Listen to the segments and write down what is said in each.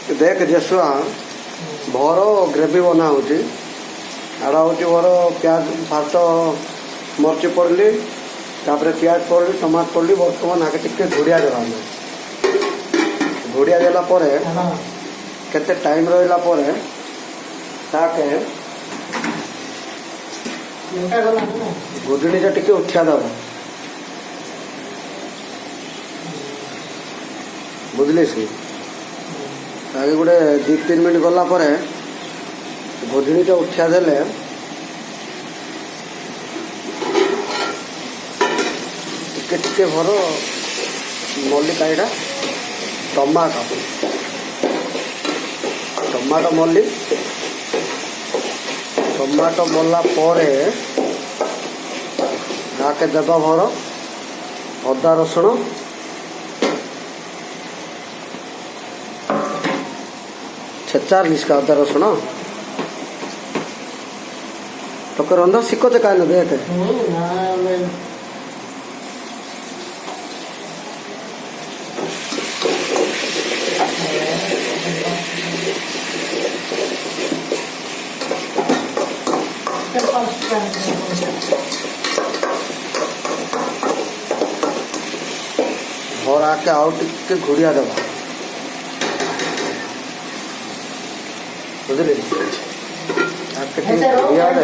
देख जसुआ भर ग्रेवी बना होची आड़ा होची भर प्याज फास्ट मर्ची पड़ली तापर प्याज पड़ली टमाटर पड़ली बर्तमान आगे टिके घोड़िया देवा घोड़िया देला परे केते टाइम रहिला परे ताके गुदड़ी टिके उठा दब बुझली सी आगे गोटे 2-3 मिनट गला परे गोधुड़ी उठा देले टिके टिके भर मल्ली काईटा टमाटो टमाटो मल्ली टमाटो मल्ला परे आके देवा भर अदा रसुण छेचार निष्का अदा रसुण तो रंधा शिखोचे काय ना देख और आके आउ टिके घोड़िया देवा बुझली आके टिके घोड़िया दे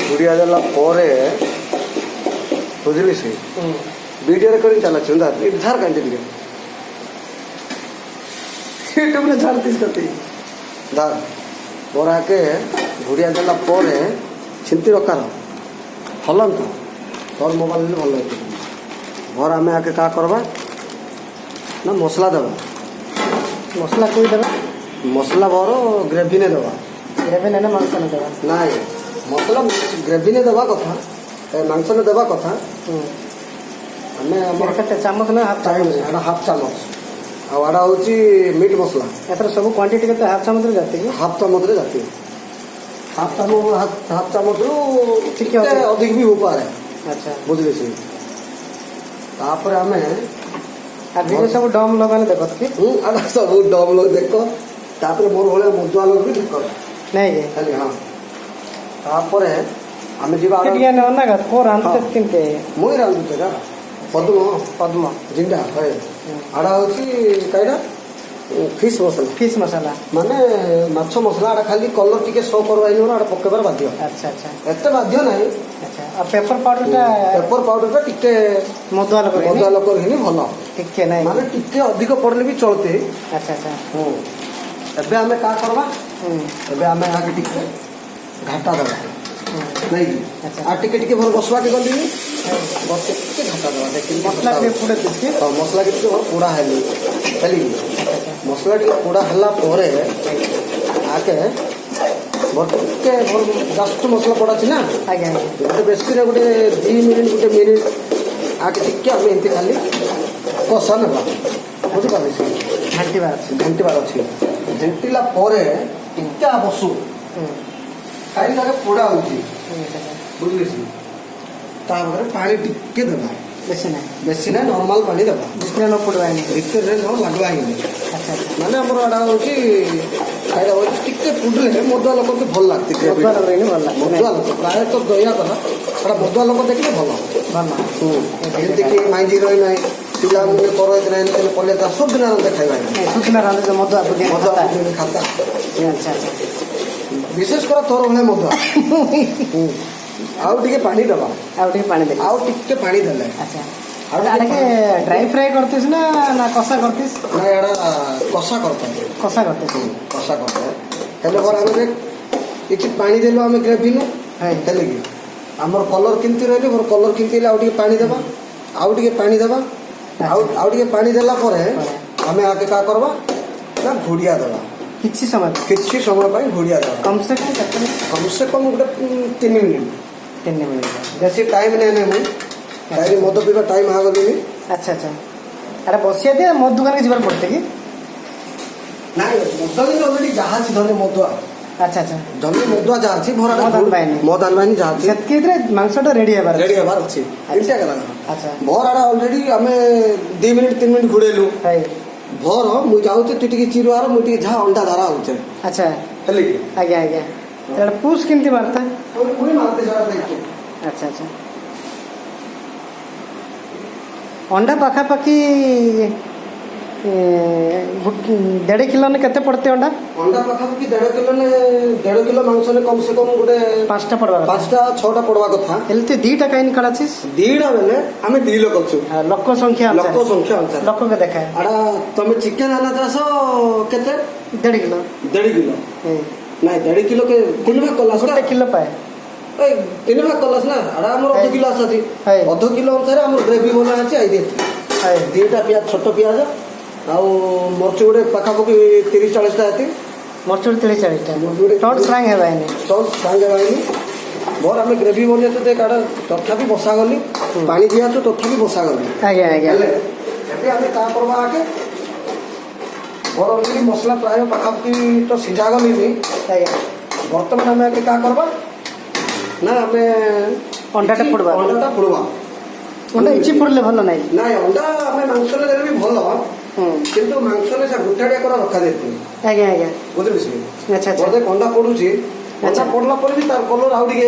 घुड़िया देला बुझली सी वीडियो रिकॉर्डिंग चला झार का यूट्यूब में झाड़ तीस धार और आके घुड़िया देला छिंती रकार हलन तो तोर मोबाइल भल घर आम आके क्या करवा ना मसला देवा मसला कोई देवा मसला भर ग्रेवी ने देवा ग्रेवी ने मांस ने देवा ना मसला ग्रेवी ने देवा कथा मांस ने देवा कथा आम चामच ना हाफ चामच आड़ा हूँ मीट मसला एथर सब क्वांटिटी के हाफ चामच जाती हाफ चामच जाती हाफ चामच रू अधिक भी हो पाए अच्छा बुझली सी तापर आम सब डम लगाने देखो सब डम लोग देख तापर मोर भाई मधुआ लोग भी देख नहीं खाली हाँ तापर आम जीवा मुई रांधुचे का पद्म पद्म जिंडा है आड़ा हूँ कईटा फिश मसाला माने माछ मसला आड़ा खाली कलर टिके शो करवाई आड़ा पकेबार बाध्य अच्छा अच्छा एते बाध्य नहीं अच्छा पेपर पाउडर टा टिके मधुआ लोक हिनी भल टिके नहीं माने टिके अधिक पड़ले भी चलते अच्छा अच्छा एबे आमे का करबा एबे आमे आगे टिके घाटा देबा नहीं आ टिके टिके भर बसवा के गली बस टिके घाटा देबा लेकिन मसला के पूरे दिसके मसला के टिके पूरा हेली चली मसला टिके पूरा हल्ला परे आके बटे जस्ट मसला पड़ा ना आगे गोटे बेसी ना गोटे 2 मिनिट गोटे मिनिट आके टिके आम एमती खाली कषा ना बुझिपारे घांटार अच्छी घांटिला टिका बसु कहीं लगे पोड़ा हो बुझली पानी टिके देवा बेसी ना नॉर्मल पानी देवा भितर न पड़वा भितर न लगवा ही अच्छा माने हमर आड़ा हो टिके पुडले मधुआ लोक के भल लागती मधुआ लोक प्राय तो दया करा मधुआ लोक देखिए भल भल देखिए माइजी रही ना पिला कर पड़े सब दिन रांधे खाइबा सब दिन रांधे मधुआ खाता अच्छा विशेष कर तोर भाई मधुआ आउ टिके पानी दबा आउ टिके पानी दे आउ टिके पानी देले अच्छा ଆଡ଼କେ ଡ୍ରାଇ ଫ୍ରାଏ କରିଥିସ୍ ନା ନା କଷା କରିଥିସ୍? ନା ଏଇଟା କଷା କରିଥାନ୍ତି। କଷା କରିଥିସ୍। କଷା କରିଥାଏ ହେଲେ ପରେ ଆମେ କିଛି ପାଣି ଦେଲୁ ଆମେ ଗ୍ରେଭିନୁ ହଏ। ହେଲେ କି ଆମର କଲର୍ କେମିତି ରହିଲେ ମୋର କଲର୍ କେମିତି ହେଲେ ଆଉ ଟିକେ ପାଣି ଦେବା ଆଉ ଟିକେ ପାଣି ଦେବା ଆଉ ଟିକେ ପାଣି ଦେଲା ପରେ ଆମେ ଆଗେ କାଁ କରିବା ନା ଘୋଡ଼ିଆ ଦେବା କିଛି ସମୟ କିଛି ସମୟ ପାଇଁ ଘୋଡ଼ିଆ ଦେବା କମ୍ ସେ କମ୍ କେତେ କମ୍ ସେ କମ୍ ଗୋଟେ 3 ମିନିଟ୍ 3 ମିନିଟ୍। ବେଶୀ ଟାଇମ୍ ନେଇ ମୁଁ କାହିଁକି ମଦ ପିଇବା ଟାଇମ୍ ಆಗಲಿନି। ଆଚ୍ଛା ଆଚ୍ଛା ଆରେ ବସିଆ ଦିଏ ମୋ ଦୋକାନକୁ ଯିବାକୁ ପଡ଼ତେ କି? ନାଇଁ ମଦ ଦିନ ଅଲରେଡ଼ି ଯାହା ଅଛି ଧରେ ମଦୁଆ ଆଚ୍ଛା ଆଚ୍ଛା ଜଲ୍ଦି ମଦୁଆ ଯାହା ଅଛି ଭରା ମଦ ଆନବାଇନି। ମଦ ଆନବାଇନି ଯାହା ଅଛି ସେତିକି ଭିତରେ ମାଂସଟା ରେଡ଼ି ହେବାର ରେଡ଼ି ହେବାର ଅଛି ଏମିତି ହେଲା ଆଚ୍ଛା ଭର ଆଡ଼େ ଅଲରେଡ଼ି ଆମେ 2 ମିନିଟ୍ 3 ମିନିଟ୍ ଘୋଡ଼େଇଲୁ ହଏ। ଭର ମୁଁ ଯାଉଛି ତୁ ଟିକେ ଚିରୁଆର ମୁଁ ଟିକେ ଯାହା ଅଣ୍ଡା ଧାରା ହଉଛେ ଆଚ୍ଛା ହେଲେ କି ଆଜ୍ଞା ଆଜ୍ଞା ତାହେଲେ ପୁସ୍ କେମିତି ମାରତା? ପୁଣି ମାରତେ ସେଟା ଦେଖୁ ଆଚ୍ଛା ଆଚ୍ଛା ଅଣ୍ଡା ପାଖାପାଖି 1.5 କିଲୋ ନା କେତେ ପଡ଼ତେ ଅଣ୍ଡା? ଅଣ୍ଡା ପାଖାପାଖି 1.5 କିଲୋ ମାଂସ ନେ କମ୍ ସେ କମ୍ ଗୋଟେ 5ଟା ପଡ଼ବା କଥା 5ଟା 6ଟା ପଡ଼ବା କଥା ହେଲେ ତୁ 2ଟା କାହିଁକି କାଢ଼ାଛିସ୍? 2ଟା ବେଲେ ଆମେ 2 ଲୋକ ଅଛୁ ଲୋକ ସଂଖ୍ୟା ଲୋକ ସଂଖ୍ୟା ଅନୁସାରେ ଲୋକকে ଦେଖା ଆଡ଼ା ତମେ ଚିକେନ ଆନା ଚାଷ କେତେ 1.5 କିଲୋ 1.5 କିଲୋ ହଏ। ନାଇଁ 1.5 କିଲୋ କେ 3 ଭାଗ କଲାସ ନା 1 କିଲୋ ପାଏ এই 3 ভাগ কলাস না আড়া আমার হ্যাঁ। 2 কিলো আছে হ্যাঁ। 2 কিলো অনুসারে আমার গ্রেভি বনা আছে আই দে ହଏ। 2টা পিয়াজ ছোট পিয়াজ ଆଉ ମରିଚ ଗୋଟେ ପାଖାପାଖି 30-40ଟା ଏତି ମରଚୁର 30-40ଟା ମରିଚ ଗୋଟେ ଟୋଟ ସାଙ୍ଗ ହେବା ଏନେ ସବୁ ସାଙ୍ଗେ ବାହିନି ମୋର ଆମେ ଗ୍ରେଭି ବନେଇଛୁ ଯେ କାଡ଼ା ତଥାପି ବସା ଗଲି ପାଣି ଦିଆଛୁ ତଥାପି ବସା ଗଲି ଆଜ୍ଞା ଆଜ୍ଞା ହେଲେ ଏବେ ଆମେ କା କରିବା ଆগে ମୋର ଅଲରେଡ଼ି ମସଲା ପ୍ରାୟ ପାଖାପାଖି ତ ସିଝା ଗଲିନି ଆଜ୍ଞା ବର୍ତ୍ତମାନ ଆମେ ଆগে କା କରିବା ନା ଆମେ ଅଣ୍ଡାଟା ପୋଡ଼ବା। ଅଣ୍ଡାଟା ପୋଡ଼ବା ଅଣ୍ଡା ଇଞ୍ଚି ପଡ଼ିଲେ ଭଲ ନାହିଁ। ନାଇଁ ଅଣ୍ଡା ଆମେ ମାଂସରେ ଦେଲେ ବି ଭଲ ହୁଁ କିନ୍ତୁ ମାଂସରେ ସେ ଗୋଟାଳିଆ କରା ରଖାଯାଇଥାଏ ଆଜ୍ଞା ଆଜ୍ଞା ବୁଝିଲି ସେ ଆଚ୍ଛା ଆଚ୍ଛା ବୋଧେ ଅଣ୍ଡା ପଡୁଛି ଅଣ୍ଡା ଆଚ୍ଛା। ପଡିଲା ପରେ ବି ତାର କଲର ଆଉ ଟିକେ